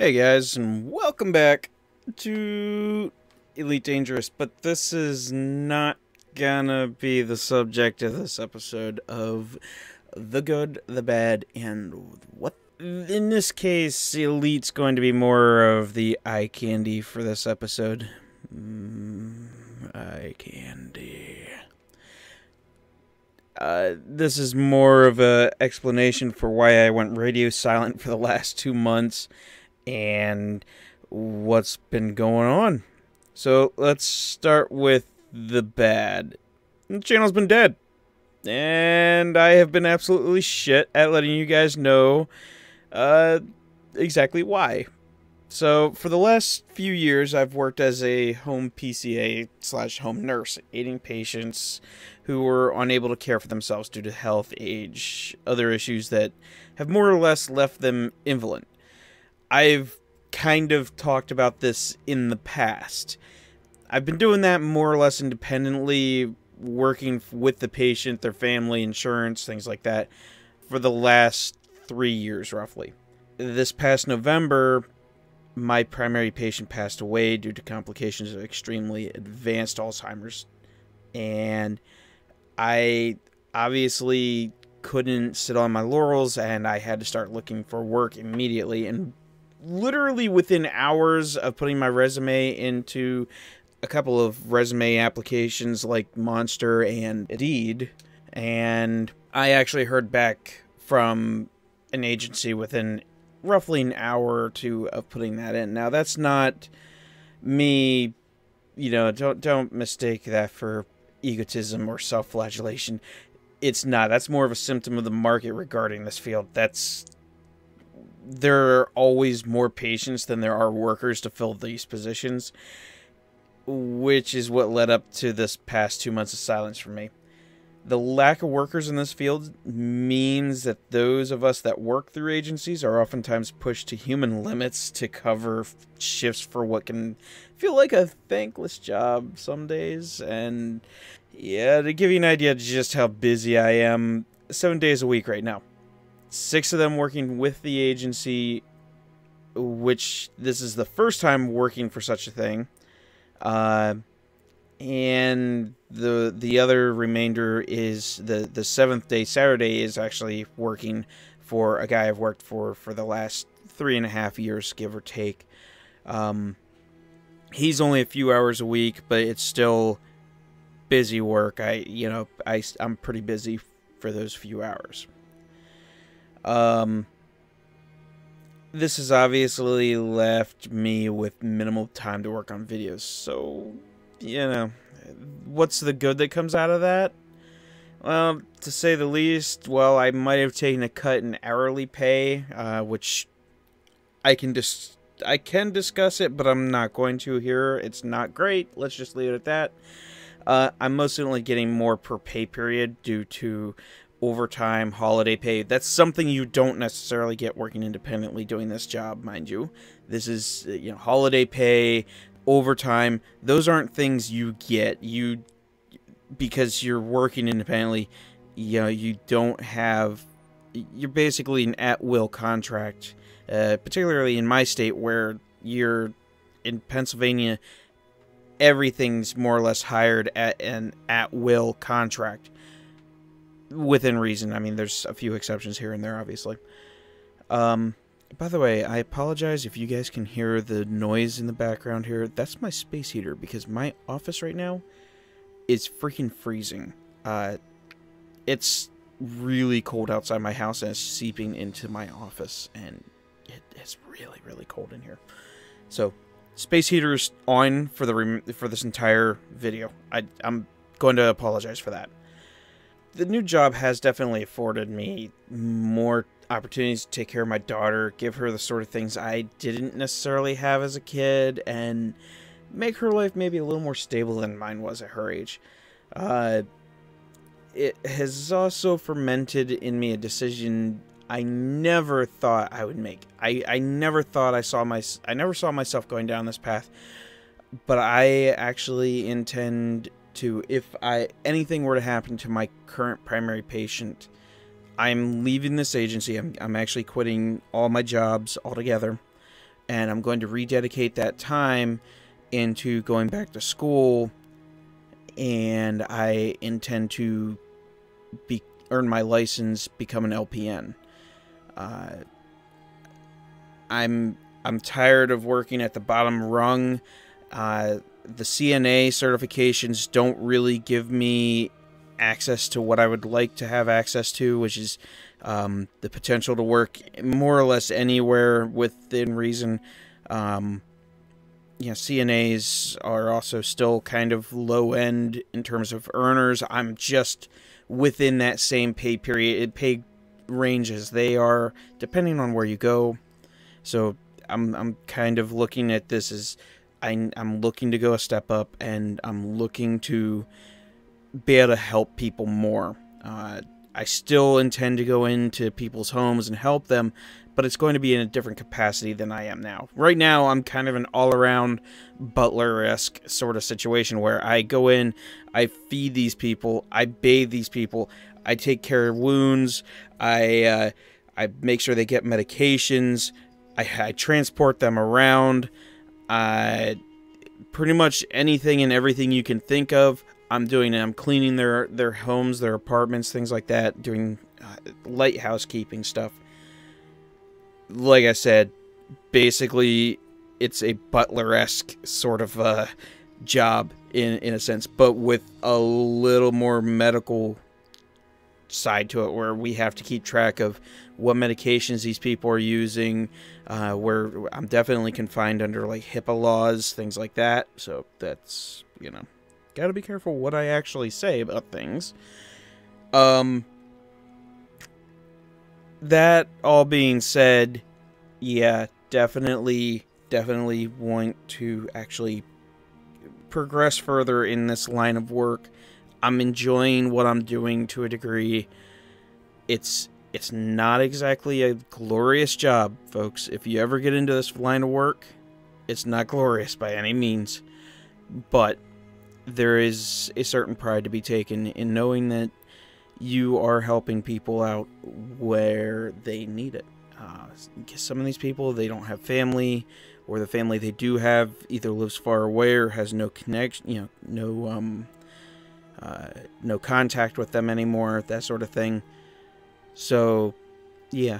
Hey guys, and welcome back to Elite Dangerous, but this is not gonna be the subject of this episode of the good, the bad, and what. In this case, Elite's going to be more of the eye candy for this episode. Eye candy. This is more of a explanation for why I went radio silent for the last 2 months and what's been going on. So let's start with the bad. The channel's been dead, and I have been absolutely shit at letting you guys know exactly why. So for the last few years, I've worked as a home PCA / home nurse, aiding patients who were unable to care for themselves due to health, age, other issues that have more or less left them invalid. I've kind of talked about this in the past. I've been doing that more or less independently, working with the patient, their family, insurance, things like that, for the last 3 years, roughly. This past November, my primary patient passed away due to complications of extremely advanced Alzheimer's. And I obviously couldn't sit on my laurels, and I had to start looking for work immediately. And literally within hours of putting my resume into a couple of resume applications like Monster and Indeed, and I actually heard back from an agency within roughly an hour or two of putting that in. Now, that's not me, don't mistake that for egotism or self-flagellation. It's not. That's more of a symptom of the market regarding this field. There are always more patients than there are workers to fill these positions, which is what led up to this past 2 months of silence for me. The lack of workers in this field means that those of us that work through agencies are oftentimes pushed to human limits to cover shifts for what can feel like a thankless job some days. And yeah, to give you an idea of just how busy I am, 7 days a week right now. 6 of them working with the agency, which this is the first time working for such a thing. And the other remainder is the 7th day, Saturday, is actually working for a guy I've worked for the last 3.5 years, give or take. He's only a few hours a week, but it's still busy work. I'm pretty busy for those few hours. This has obviously left me with minimal time to work on videos, so, what's the good that comes out of that? Well, to say the least, I might have taken a cut in hourly pay, which I can discuss it, but I'm not going to here. It's not great. Let's just leave it at that. I'm most certainly getting more per pay period due to overtime, holiday pay. That's something you don't necessarily get working independently doing this job, mind you. This is, holiday pay, overtime. Those aren't things you get. Because you're working independently, you don't have, you're basically an at-will contract, particularly in my state where you're in Pennsylvania, everything's more or less hired at an at-will contract. Within reason. I mean, there's a few exceptions here and there, obviously. By the way, I apologize if you guys can hear the noise in the background here. That's my space heater, because my office right now is freaking freezing. It's really cold outside my house, and it's seeping into my office, and it is really, really cold in here. So, space heater's on for this entire video. I'm going to apologize for that. The new job has definitely afforded me more opportunities to take care of my daughter, give her the sort of things I didn't necessarily have as a kid, and make her life maybe a little more stable than mine was at her age. It has also fermented in me a decision I never thought I would make. I never thought I never saw myself going down this path, but I actually intend to, if anything were to happen to my current primary patient, I'm leaving this agency. I'm actually quitting all my jobs altogether, and I'm going to rededicate that time into going back to school, and I intend to earn my license, become an LPN. I'm tired of working at the bottom rung. The CNA certifications don't really give me access to what I would like to have access to, which is the potential to work more or less anywhere within reason. CNAs are also still kind of low end in terms of earners. I'm just within that same pay range as they are, depending on where you go. So I'm kind of looking at this as I'm looking to go a step up, and I'm looking to be able to help people more. I still intend to go into people's homes and help them, but it's going to be in a different capacity than I am now. Right now, I'm kind of an all-around butler-esque sort of situation where I go in, I feed these people, I bathe these people, I take care of wounds, I make sure they get medications, I transport them around, pretty much anything and everything you can think of, I'm doing it. I'm cleaning their homes, their apartments, things like that, doing light housekeeping stuff. Like I said, basically, it's a butler-esque sort of job in a sense, but with a little more medical side to it, where we have to keep track of what medications these people are using, where I'm definitely confined under like HIPAA laws, things like that. So that's, gotta be careful what I actually say about things. That all being said, yeah, definitely want to actually progress further in this line of work. I'm enjoying what I'm doing to a degree. It's not exactly a glorious job, folks. If you ever get into this line of work, it's not glorious by any means. But there is a certain pride to be taken in knowing that you are helping people out where they need it. Some of these people, they don't have family, or the family they do have either lives far away or has no connection, no contact with them anymore, that sort of thing. So, yeah,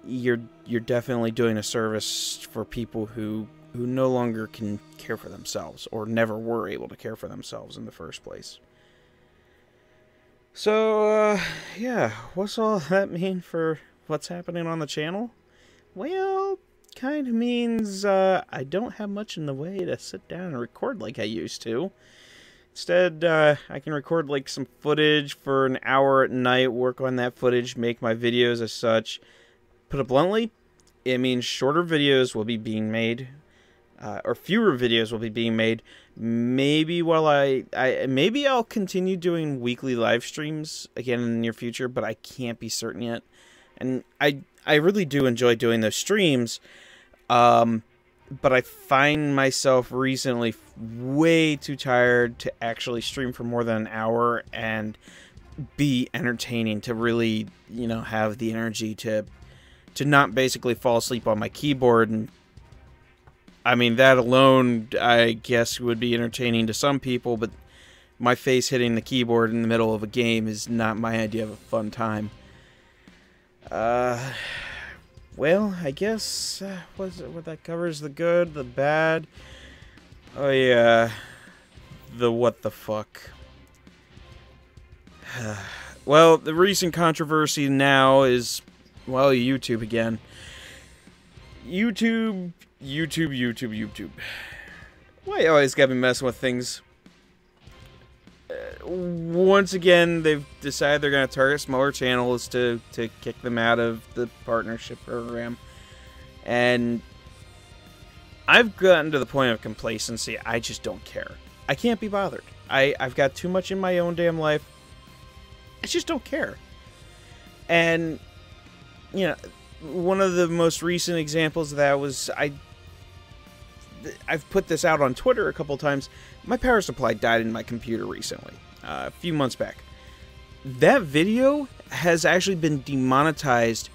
you're definitely doing a service for people who no longer can care for themselves, or never were able to care for themselves in the first place. So, yeah, what's all that mean for what's happening on the channel? Well, kind of means I don't have much in the way to sit down and record like I used to. Instead, I can record like some footage for an hour at night, work on that footage, make my videos as such. Put it bluntly, it means shorter videos will be being made, or fewer videos will be being made. Maybe while maybe I'll continue doing weekly live streams again in the near future, but I can't be certain yet. And I really do enjoy doing those streams, but I find myself recently way too tired to actually stream for more than an hour and be entertaining, to really, have the energy to not basically fall asleep on my keyboard. And I mean, that alone, I guess, would be entertaining to some people, but my face hitting the keyboard in the middle of a game is not my idea of a fun time. Well, I guess, what that covers the good, the bad. Oh yeah, the what the fuck. Well, the recent controversy now is, well, YouTube again. YouTube. Why you always gotta be messing with things? Once again, they've decided they're going to target smaller channels to kick them out of the partnership program. And I've gotten to the point of complacency. I just don't care. I can't be bothered. I've got too much in my own damn life. I just don't care. And, one of the most recent examples of that was I've put this out on Twitter a couple times. My power supply died in my computer recently, a few months back. That video has actually been demonetized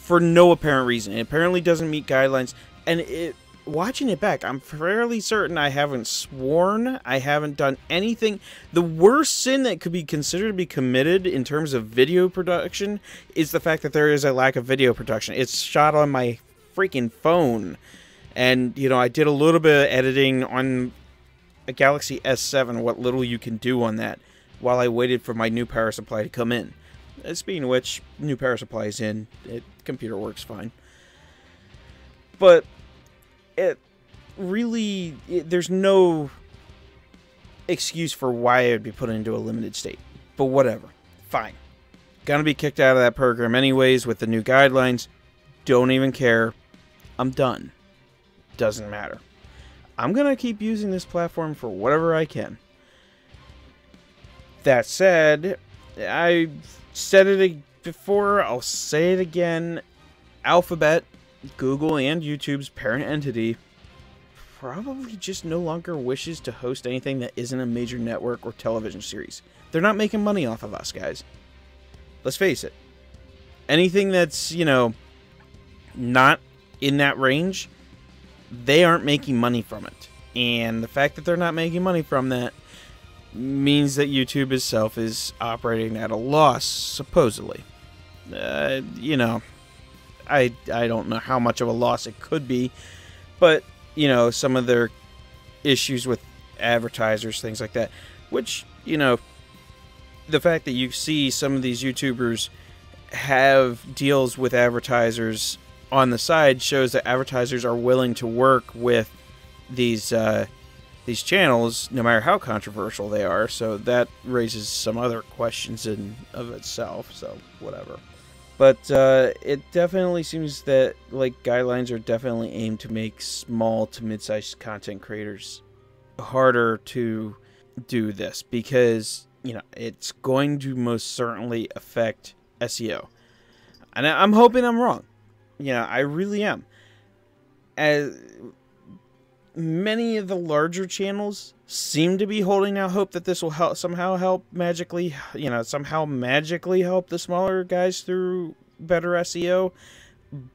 for no apparent reason. It apparently doesn't meet guidelines, and watching it back, I'm fairly certain I haven't sworn, I haven't done anything. The worst sin that could be considered to be committed in terms of video production is the fact that there is a lack of video production. It's shot on my freaking phone, and, you know, I did a little bit of editing on a Galaxy S7, what little you can do on that, while I waited for my new power supply to come in. Speaking of which, new power supply is in. Computer works fine. But it really, there's no excuse for why it would be put into a limited state. But whatever. Fine. Gonna be kicked out of that program anyways with the new guidelines. Don't even care. I'm done. Doesn't matter. I'm gonna keep using this platform for whatever I can. That said, I said it before, I'll say it again. Alphabet, Google, and YouTube's parent entity probably just no longer wishes to host anything that isn't a major network or television series. They're not making money off of us, guys. Let's face it. Anything that's, you know, not in that range, they aren't making money from it. And the fact that they're not making money from that means that YouTube itself is operating at a loss, supposedly. You know, I don't know how much of a loss it could be, but, you know, some of their issues with advertisers, things like that, which, you know, the fact that you see some of these YouTubers have deals with advertisers on the side shows that advertisers are willing to work with these channels, no matter how controversial they are. So that raises some other questions in of itself. So whatever. But it definitely seems that like guidelines are definitely aimed to make small to mid-sized content creators harder to do this, because, you know, it's going to most certainly affect SEO. And I'm hoping I'm wrong. You know, I really am. As many of the larger channels seem to be holding out hope that this will somehow help magically help the smaller guys through better SEO.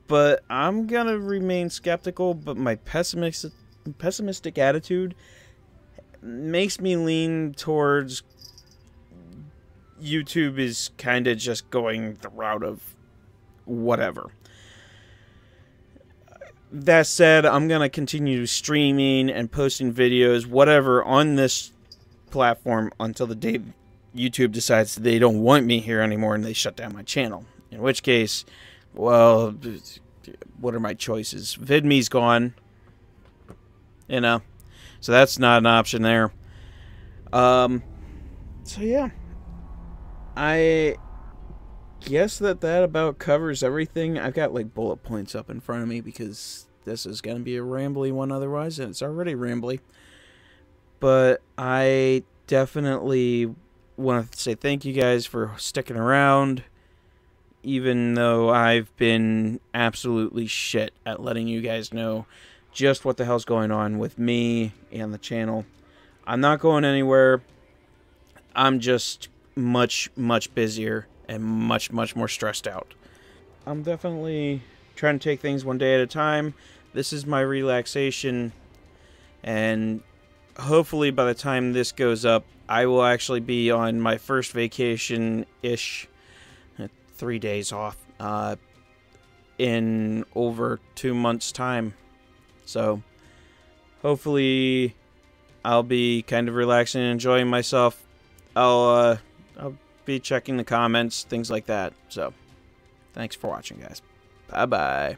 But I'm gonna remain skeptical. But my pessimistic attitude makes me lean towards YouTube is kind of just going the route of whatever. That said, I'm going to continue streaming and posting videos, whatever, on this platform until the day YouTube decides they don't want me here anymore and they shut down my channel. In which case, well, what are my choices? VidMe's gone, you know, so that's not an option there. So yeah, I guess that about covers everything. I've got like bullet points up in front of me because this is going to be a rambly one otherwise, and it's already rambly. But I definitely want to say thank you guys for sticking around, even though I've been absolutely shit at letting you guys know just what the hell's going on with me and the channel. I'm not going anywhere. I'm just much busier and much more stressed out. I'm definitely trying to take things one day at a time. This is my relaxation, and hopefully by the time this goes up, I will actually be on my first vacation-ish, 3 days off, in over 2 months' time. So hopefully I'll be kind of relaxing and enjoying myself. I'll be checking the comments, things like that. So thanks for watching, guys. Bye-bye.